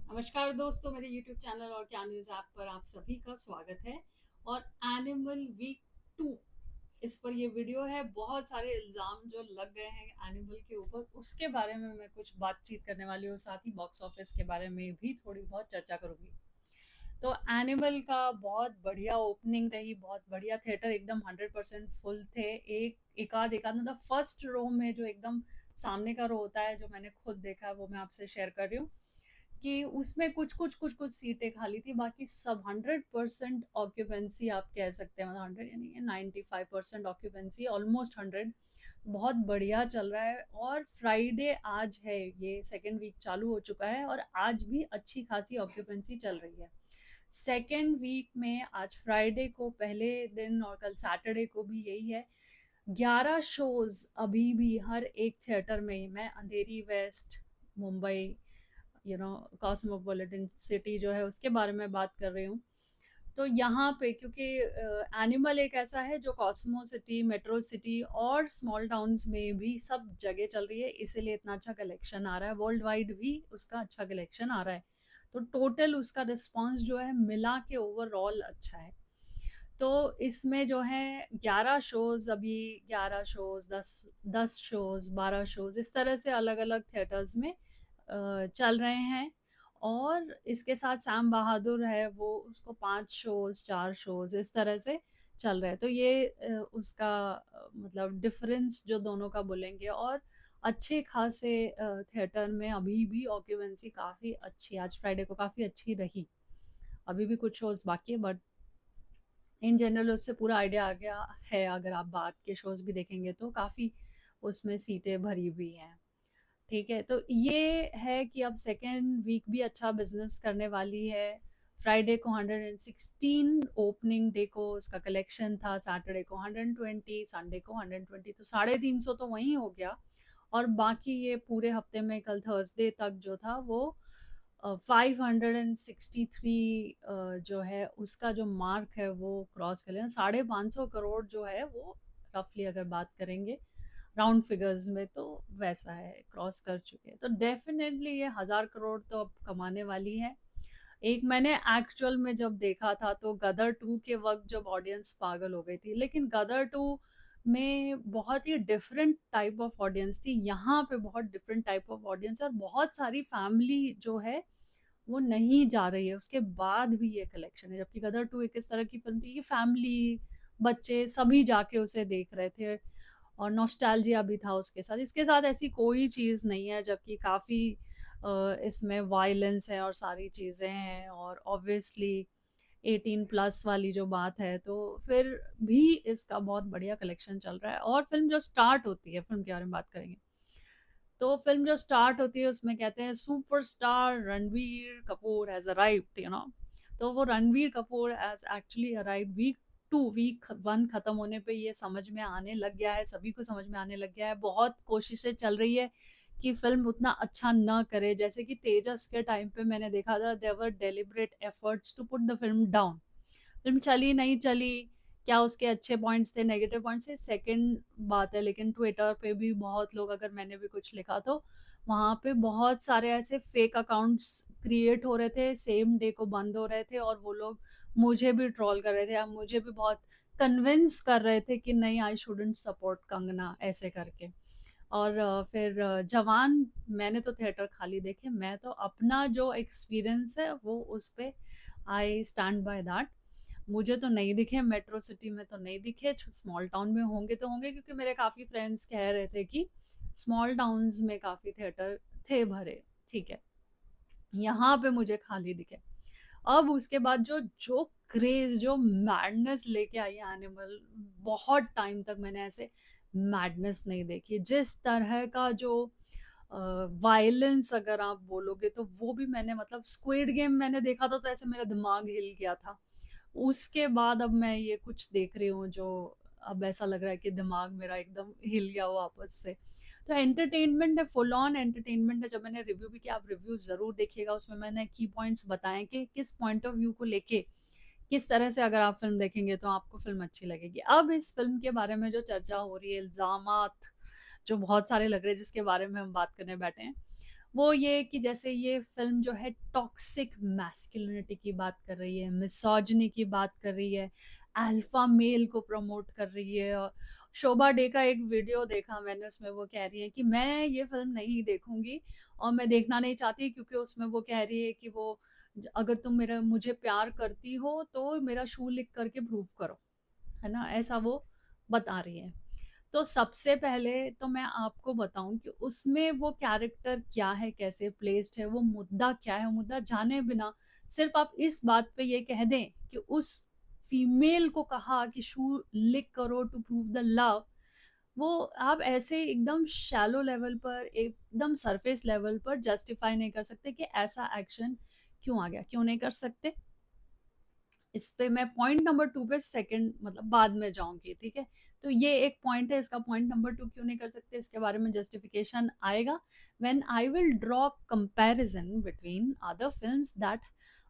नमस्कार दोस्तों, मेरे YouTube चैनल और क्या न्यूज़ ऐप पर आप सभी का स्वागत है। और एनिमल वीक 2 इस पर ये वीडियो है। बहुत सारे इल्ज़ाम जो लग गए हैं एनिमल के ऊपर, उसके बारे में मैं कुछ बातचीत करने वाली हूँ। साथ ही बॉक्स ऑफिस के बारे में भी थोड़ी बहुत चर्चा करूँगी। तो एनिमल का बहुत बढ़िया ओपनिंग रही, बहुत बढ़िया। थिएटर एकदम 100% फुल थे। एक आध मतलब फर्स्ट रो में जो एकदम सामने का रो होता है, जो मैंने खुद देखा है, वो मैं आपसे शेयर कर रही हूँ कि उसमें कुछ सीटें खाली थी। बाकी सब 100% ऑक्यूपेंसी आप कह सकते हैं। मतलब 100 यानी कि 95% ऑक्यूपेंसी, ऑलमोस्ट 100। बहुत बढ़िया चल रहा है। और फ्राइडे आज है, ये सेकेंड वीक चालू हो चुका है और आज भी अच्छी खासी ऑक्यूपेंसी चल रही है। सेकेंड वीक में आज फ्राइडे को पहले दिन और कल सैटरडे को भी यही है। 11 शोज अभी भी हर एक थिएटर में। मैं अंधेरी वेस्ट, मुंबई, कॉस्मोपॉलिटन सिटी जो है उसके बारे में बात कर रही हूँ। तो यहाँ पे क्योंकि एनिमल एक ऐसा है जो कॉस्मो सिटी, मेट्रो सिटी और स्मॉल टाउन्स में भी सब जगह चल रही है, इसीलिए इतना अच्छा कलेक्शन आ रहा है। वर्ल्ड वाइड भी उसका अच्छा कलेक्शन आ रहा है। तो टोटल उसका रिस्पॉन्स जो है मिला के ओवरऑल अच्छा है। तो इसमें जो है 11 शोज, अभी 11 शोज, 10 शोज, 12 शोज, इस तरह से अलग अलग थिएटर्स में चल रहे हैं। और इसके साथ सैम बहादुर है, वो उसको 5 शोज, 4 शोज इस तरह से चल रहे हैं। तो ये उसका मतलब डिफरेंस जो दोनों का बोलेंगे। और अच्छे खासे थिएटर में अभी भी ऑक्यूपेंसी काफ़ी अच्छी, आज फ्राइडे को काफ़ी अच्छी रही। अभी भी कुछ शोज बाकी है, बट इन जनरल उससे पूरा आइडिया आ गया है। अगर आप बाद के शोज भी देखेंगे तो काफ़ी उसमें सीटें भरी हुई हैं। ठीक है, तो ये है कि अब सेकेंड वीक भी अच्छा बिजनेस करने वाली है। फ्राइडे को 116 ओपनिंग डे को उसका कलेक्शन था, सैटरडे को 120, संडे को 120, तो 350 तो वहीं हो गया। और बाकी ये पूरे हफ्ते में कल थर्सडे तक जो था वो 563 जो है उसका जो मार्क है वो क्रॉस कर लिया। 550 करोड़ जो है वो रफली अगर बात करेंगे राउंड फिगर्स में, तो वैसा है, क्रॉस कर चुके हैं। तो डेफिनेटली ये 1000 करोड़ तो अब कमाने वाली है। एक मैंने एक्चुअल में जब देखा था तो गदर 2 के वक्त जब ऑडियंस पागल हो गई थी, लेकिन गदर 2 में बहुत ही डिफरेंट टाइप ऑफ ऑडियंस थी। यहाँ पे बहुत डिफरेंट टाइप ऑफ ऑडियंस और बहुत सारी फैमिली जो है वो नहीं जा रही है। उसके बाद भी ये कलेक्शन है, जबकि गदर 2 एक इस तरह की फिल्म थी कि फैमिली, बच्चे सभी जाके उसे देख रहे थे और नॉस्टैल्जिया भी था उसके साथ। इसके साथ ऐसी कोई चीज़ नहीं है, जबकि काफ़ी इसमें वायलेंस है और सारी चीज़ें हैं और ऑब्वियसली 18+ वाली जो बात है, तो फिर भी इसका बहुत बढ़िया कलेक्शन चल रहा है। और फिल्म जो स्टार्ट होती है, फिल्म के बारे में बात करेंगे, तो फिल्म जो स्टार्ट होती है उसमें कहते हैं superstar Ranveer Kapoor has arrived, तो वो Ranveer Kapoor has actually arrived week 2। Week 1 खत्म होने पे ये समझ में आने लग गया है, सभी को समझ में आने लग गया है। बहुत कोशिशें चल रही है कि फिल्म उतना अच्छा ना करे। जैसे कि तेजस के टाइम पे मैंने देखा था, there were deliberate efforts to put the film down. Film चली नहीं चली, क्या उसके अच्छे पॉइंट्स थे, नेगेटिव पॉइंट्स थे, सेकंड बात है। लेकिन ट्विटर पे भी बहुत लोग, अगर मैंने भी कुछ लिखा तो वहाँ पे बहुत सारे ऐसे फेक अकाउंट्स क्रिएट हो रहे थे, सेम डे को बंद हो रहे थे, और वो लोग मुझे भी ट्रोल कर रहे थे, अब मुझे भी बहुत कन्विंस कर रहे थे कि नहीं, आई शुडंट सपोर्ट कंगना, ऐसे करके। और फिर जवान मैंने तो थिएटर खाली देखे। मैं तो अपना जो एक्सपीरियंस है वो उस पे आई स्टैंड बाय दैट। मुझे तो नहीं दिखे, मेट्रो सिटी में तो नहीं दिखे, स्मॉल टाउन में होंगे तो होंगे, क्योंकि मेरे काफ़ी फ्रेंड्स कह रहे थे कि स्मॉल टाउन्स में काफ़ी थिएटर थे भरे। ठीक है, यहाँ पे मुझे खाली दिखे। अब उसके बाद जो जो क्रेज, जो मैडनेस लेके आई है एनिमल, बहुत टाइम तक मैंने ऐसे मैडनेस नहीं देखी। जिस तरह का जो वायलेंस अगर आप बोलोगे तो वो भी मैंने, मतलब स्क्विड गेम मैंने देखा था तो ऐसे मेरा दिमाग हिल गया था। उसके बाद अब मैं ये कुछ देख रही हूँ जो अब ऐसा लग रहा है कि दिमाग मेरा एकदम हिल गया वापस से। तो एंटरटेनमेंट है, फुल ऑन एंटरटेनमेंट है। जब मैंने रिव्यू भी किया, आप रिव्यू ज़रूर देखिएगा, उसमें मैंने की पॉइंट्स बताए कि किस पॉइंट ऑफ व्यू को लेके, किस तरह से अगर आप फिल्म देखेंगे तो आपको फिल्म अच्छी लगेगी। अब इस फिल्म के बारे में जो चर्चा हो रही है, इल्ज़ामात जो बहुत सारे लग रहे हैं जिसके बारे में हम बात करने बैठे हैं, वो ये कि जैसे ये फ़िल्म जो है टॉक्सिक मैस्कुलिनिटी की बात कर रही है, मिसोजिनी की बात कर रही है, अल्फा मेल को प्रमोट कर रही है। और शोभा डे का एक वीडियो देखा मैंने, उसमें वो कह रही है कि मैं ये फ़िल्म नहीं देखूँगी और मैं देखना नहीं चाहती, क्योंकि उसमें वो कह रही है कि वो अगर तुम मेरा मुझे प्यार करती हो तो मेरा शू लिक करके प्रूव करो, है ना? ऐसा वो बता रही है। तो सबसे पहले तो मैं आपको बताऊं कि उसमें वो कैरेक्टर क्या है, कैसे प्लेस्ड है, वो मुद्दा क्या है, मुद्दा जाने बिना सिर्फ आप इस बात पे ये कह दें कि उस फीमेल को कहा कि शू लिक करो टू प्रूव द लव, वो आप ऐसे एकदम शैलो लेवल पर, एकदम सरफेस लेवल पर जस्टिफाई नहीं कर सकते कि ऐसा एक्शन क्यों आ गया, क्यों नहीं कर सकते। इस पे मैं पॉइंट नंबर 2 पे सेकंड मतलब बाद में जाऊंगी, ठीक है? तो ये एक पॉइंट है, इसका पॉइंट नंबर 2 क्यों नहीं कर सकते इसके बारे में जस्टिफिकेशन आएगा when I will draw comparison between other films that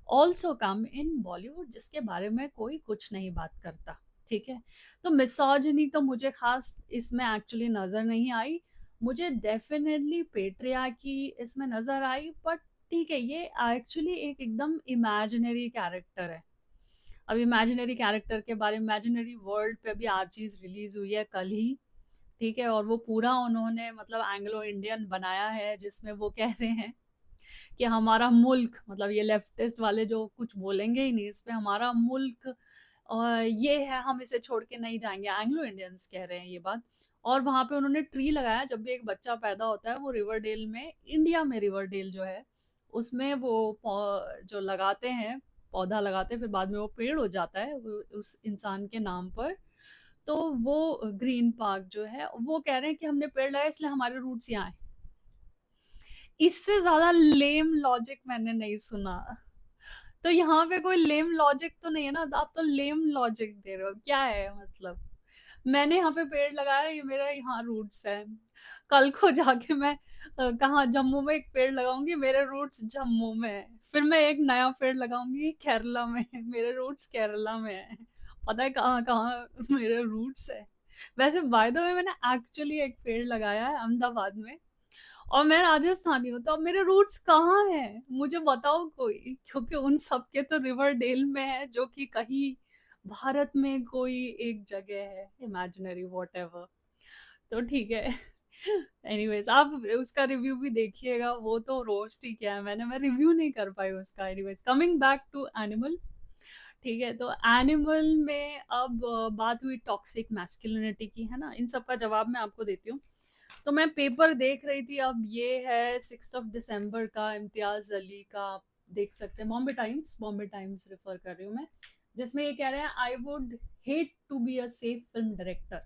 also come in Bollywood, जिसके बारे में कोई कुछ नहीं बात करता, ठीक है? तो मिसोजिनी तो मुझे खास इसमें एक्चुअली नजर नहीं आई, मुझे डेफिनेटली पेट्रियार्की इसमें नजर आई, बट ठीक है, ये एक्चुअली एक एकदम इमेजिनरी कैरेक्टर है। अब इमेजिनरी कैरेक्टर के बारे में, इमेजिनरी वर्ल्ड पे अभी आर्चीज रिलीज हुई है कल ही, ठीक है? और वो पूरा उन्होंने मतलब एंग्लो इंडियन बनाया है, जिसमें वो कह रहे हैं कि हमारा मुल्क, मतलब ये लेफ्टिस्ट वाले जो कुछ बोलेंगे ही नहीं इस पे, हमारा मुल्क और ये है, हम इसे छोड़ के नहीं जाएंगे, एंग्लो इंडियंस कह रहे हैं ये बात। और वहां पे उन्होंने ट्री लगाया, जब भी एक बच्चा पैदा होता है वो रिवरडेल में, इंडिया में रिवरडेल जो है उसमें वो जो लगाते हैं, पौधा लगाते हैं, फिर बाद में वो पेड़ हो जाता है उस इंसान के नाम पर। तो वो ग्रीन पार्क जो है, वो कह रहे हैं कि हमने पेड़ लगाया इसलिए हमारे रूट्स यहाँ है। इससे ज्यादा लेम लॉजिक मैंने नहीं सुना। तो यहाँ पे कोई लेम लॉजिक तो नहीं है ना, आप तो लेम लॉजिक दे रहे हो, क्या है मतलब? मैंने यहाँ पे पेड़ लगाया, ये मेरा यहाँ रूट्स है। कल को जाके मैं कहाँ जम्मू में एक पेड़ लगाऊंगी, मेरे रूट्स जम्मू में है। फिर मैं एक नया पेड़ लगाऊंगी केरला में, मेरे रूट्स केरला में है। पता है कहाँ कहाँ मेरे रूट्स है। वैसे बाय द वे मैंने एक्चुअली एक पेड़ लगाया है अहमदाबाद में, और मैं राजस्थानी हूँ, तो अब मेरे रूट्स कहाँ हैं मुझे बताओ कोई, क्योंकि उन सब के तो रिवरडेल में है, जो कि कहीं भारत में कोई एक जगह है इमेजिनरी वॉट। तो ठीक है। एनीवेज आप उसका रिव्यू भी देखिएगा, वो तो रोस्ट ही किया है मैंने, मैं रिव्यू नहीं कर पाई उसका। Anyways coming back to Animal, ठीक है? तो एनिमल में अब बात हुई टॉक्सिक मैस्कुलिनिटी की, है ना? इन सब का जवाब मैं आपको देती हूँ। तो मैं पेपर देख रही थी, अब ये है 6 दिसंबर का, इम्तियाज अली का, आप देख सकते हैं, बॉम्बे टाइम्स रेफर कर रही हूँ मैं, जिसमें ये कह रहे हैं I would hate to be a safe film director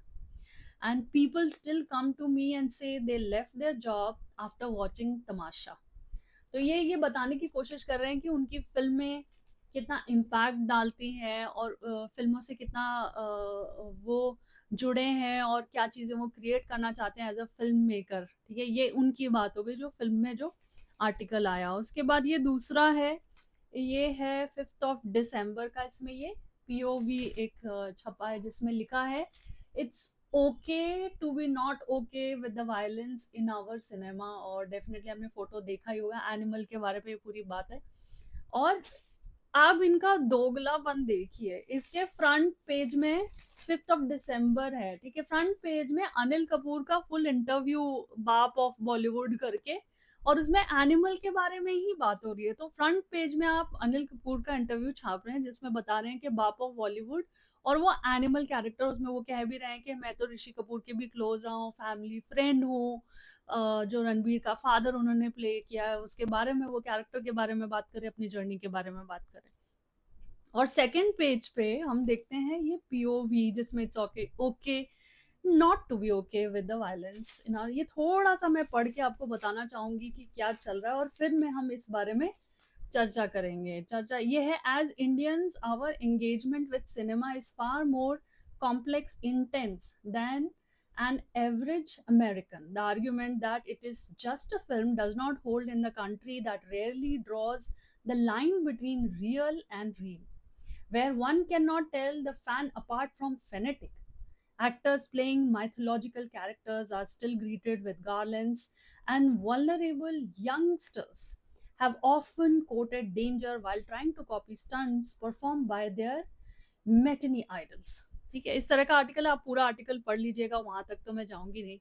and people still come to me and say they left their job after watching Tamasha. तो ये बताने की कोशिश कर रहे हैं कि उनकी फिल्में कितना इम्पैक्ट डालती हैं, और फिल्मों से कितना वो जुड़े हैं, और क्या चीज़ें वो क्रिएट करना चाहते हैं एज अ फिल्म मेकर, ठीक है? ये उनकी बात हो गई जो फिल्म में जो आर्टिकल आया। उसके बाद ये दूसरा है, ये है 5 दिसंबर का, इसमें ये पीओवी एक छपा है, जिसमें लिखा है it's okay to be not okay with the violence in our cinema. और डेफिनेटली आपने फोटो देखा ही होगा, एनिमल के बारे में ये पूरी बात है। और आप इनका दोगलापन देखिए, इसके फ्रंट पेज में 5 दिसंबर है, ठीक है? फ्रंट पेज में अनिल कपूर का फुल इंटरव्यू, बाप ऑफ बॉलीवुड करके, और उसमें एनिमल के बारे में ही बात हो रही है। तो फ्रंट पेज में आप अनिल कपूर का इंटरव्यू छाप रहे हैं, जिसमें बता रहे हैं कि बाप ऑफ बॉलीवुड, और वो एनिमल कैरेक्टर, उसमें वो कह भी रहे हैं कि मैं तो ऋषि कपूर के भी क्लोज रहा हूँ, फैमिली फ्रेंड हूँ। जो रणबीर का फादर उन्होंने प्ले किया है, उसके बारे में, वो कैरेक्टर के बारे में बात करें, अपनी जर्नी के बारे में बात करें। और सेकंड पेज पे हम देखते हैं ये पीओवी, जिसमें it's okay okay not to be okay with the violence. ये थोड़ा सा मैं पढ़ के आपको बताना चाहूंगी कि क्या चल रहा है, और फिर में हम इस बारे में चर्चा करेंगे। चर्चा ये है, as Indians our engagement with cinema is far more complex intense than an average American. The argument that it is just a film does not hold in the country that rarely draws the line between real and real, where one cannot tell the fan apart from fanatic, Actors playing mythological characters are still greeted with garlands, and vulnerable youngsters have often quoted danger while trying to copy stunts performed by their matinee idols. ठीक है, इस तरह का article आप पूरा article पढ़ लीजिएगा, वहां तक तो मैं जाऊंगी नहीं।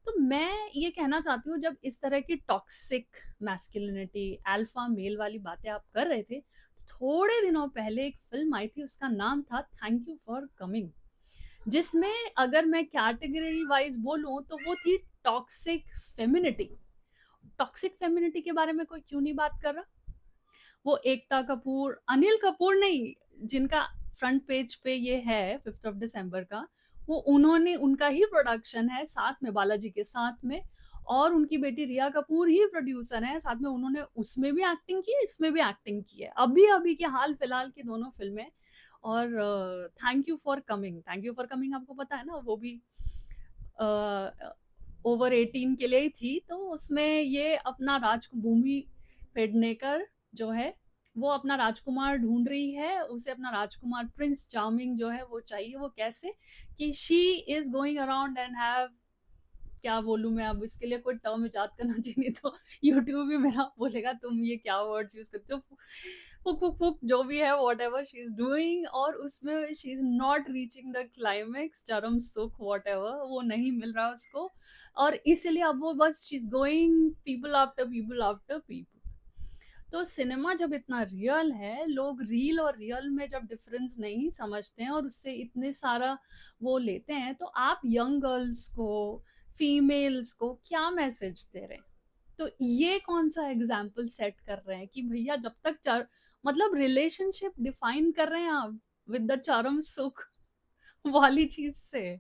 तो मैं ये कहना चाहती हूँ, जब इस तरह की टॉक्सिक मैस्कुलिनिटी, अल्फा मेल वाली बातें आप कर रहे थे, तो थोड़े दिनों पहले एक फिल्म आई थी, उसका नाम था थैंक यू फॉर कमिंग, जिसमें अगर मैं कैटेगरी वाइज बोलूं तो वो थी टॉक्सिक फेमिनिटी। टॉक्सिक फेमिनिटी के बारे में कोई क्यों नहीं बात कर रहा? वो एकता कपूर, अनिल कपूर नहीं, जिनका फ्रंट पेज पे ये है 5 दिसंबर का, वो उन्होंने, उनका ही प्रोडक्शन है साथ में बालाजी के साथ में, और उनकी बेटी रिया कपूर ही प्रोड्यूसर है साथ में। उन्होंने उसमें भी एक्टिंग की है, इसमें भी एक्टिंग की है, अभी अभी के हाल फिलहाल की दोनों फिल्में। और thank you for coming, thank you for coming आपको पता है ना, वो भी ओवर 18 के लिए ही थी। तो उसमें ये अपना भूमि पेडनेकर जो है, वो अपना राजकुमार ढूंढ रही है, उसे अपना राजकुमार प्रिंस चार्मिंग जो है वो चाहिए। वो कैसे कि she is going around and have, क्या बोलूं मैं, अब इसके लिए कोई टर्म इजाद करना चाहिए तो यूट्यूब भी मेरा बोलेगा तुम ये क्या वर्ड्स यूज करते हो, फुक फुक फुक जो भी है, what ever she is doing, और उसमें she is not reaching the climax, चरम सुख वॉट एवर, वो नहीं मिल रहा उसको, और इसलिए अब वो बस she is going people after people after people. तो सिनेमा जब इतना रियल है, लोग रील और रियल में जब डिफरेंस नहीं समझते हैं और उससे इतने सारा वो लेते हैं, तो आप यंग गर्ल्स को, फीमेल्स को क्या मैसेज दे रहे हैं? तो ये कौन सा एग्जाम्पल सेट कर रहे हैं कि भैया जब तक मतलब रिलेशनशिप डिफाइन कर रहे हैं आप विद द चरम सुख वाली चीज से?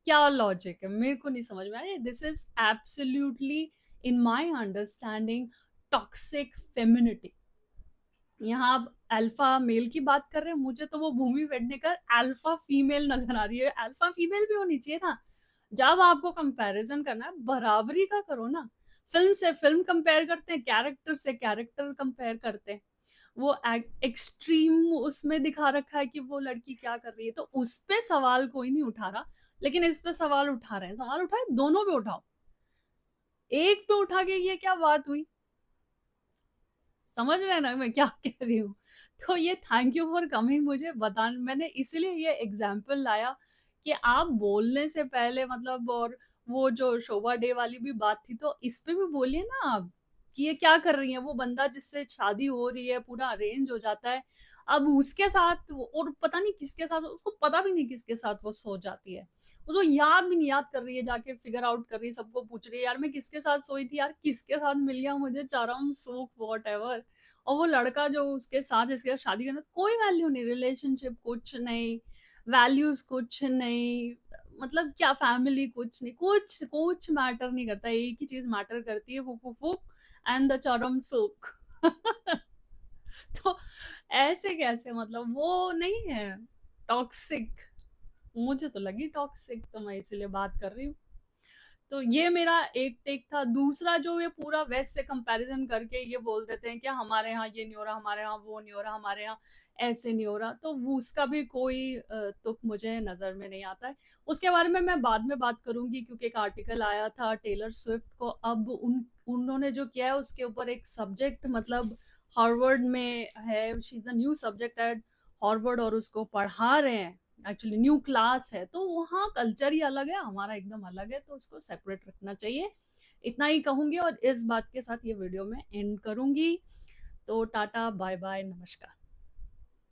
क्या लॉजिक है, मेरे को नहीं समझ में आया। This is absolutely in my understanding toxic femininity. यहाँ आप अल्फा मेल की बात कर रहे हैं, मुझे तो वो भूमि पेडनेकर अल्फा फीमेल नजर आ रही है। अल्फा फीमेल भी होनी चाहिए ना, जब आपको कंपैरिजन करना है बराबरी का करो ना। फिल्म से फिल्म कंपेयर करते हैं, कैरेक्टर से कैरेक्टर कंपेयर करते हैं। वो एक्सट्रीम उसमें दिखा रखा है कि वो लड़की क्या कर रही है, तो उस पे सवाल कोई नहीं उठा रहा, लेकिन इस पे सवाल उठा रहे हैं। सवाल उठाए, दोनों पे उठाओ, एक पे उठा के ये क्या बात हुई? समझ रहे हैं ना मैं क्या कह रही हूँ? तो ये थैंक यू फॉर कमिंग मुझे बता, मैंने इसलिए ये एग्जाम्पल लाया कि आप बोलने से पहले मतलब, और वो जो शोभा डे वाली भी बात थी, तो इस पे भी बोलिए ना आप कि ये क्या कर रही है। वो बंदा जिससे शादी हो रही है, पूरा अरेंज हो जाता है, अब उसके साथ और पता नहीं किसके साथ, उसको पता भी नहीं किसके साथ वो सो जाती है, उसको याद भी नहीं, याद कर रही है, जाके फिगर आउट कर रही है, सबको पूछ रही है यार मैं किसके साथ सोई थी, यार किसके साथ मिल गया मुझे चरम सुख वॉट एवर। और वो लड़का जो उसके साथ, जिसके साथ शादी करना, कोई वैल्यू नहीं, रिलेशनशिप कुछ नहीं, वैल्यूज कुछ नहीं, मतलब क्या फैमिली कुछ नहीं, कुछ कुछ मैटर नहीं करता। एक ही चीज मैटर करती है, फुक फुक फुक एंड द चरम सुख तो ऐसे कैसे, मतलब वो नहीं है टॉक्सिक? मुझे तो लगी टॉक्सिक, तो मैं इसीलिए बात कर रही हूँ। तो ये मेरा एक टेक था। दूसरा, जो ये पूरा वेस्ट से कंपैरिजन करके ये बोल देते हैं कि हमारे यहाँ ये नहीं हो रहा, हमारे यहाँ वो नहीं हो रहा, हमारे यहाँ ऐसे नहीं हो रहा, तो वो उसका भी कोई तुक मुझे नजर में नहीं आता है। उसके बारे में मैं बाद में बात करूंगी, क्योंकि एक आर्टिकल आया था टेलर स्विफ्ट को, अब उन्होंने जो किया है उसके ऊपर एक सब्जेक्ट, मतलब हार्वर्ड में है, she is the new subject at Harvard, और उसको पढ़ा रहे हैं, एक्चुअली न्यू क्लास है, तो वहाँ कल्चर ही अलग है, हमारा एकदम अलग है, तो उसको सेपरेट रखना चाहिए। इतना ही कहूंगी और इस बात के साथ ये वीडियो में एंड करूंगी। तो टाटा बाय बाय, नमस्कार।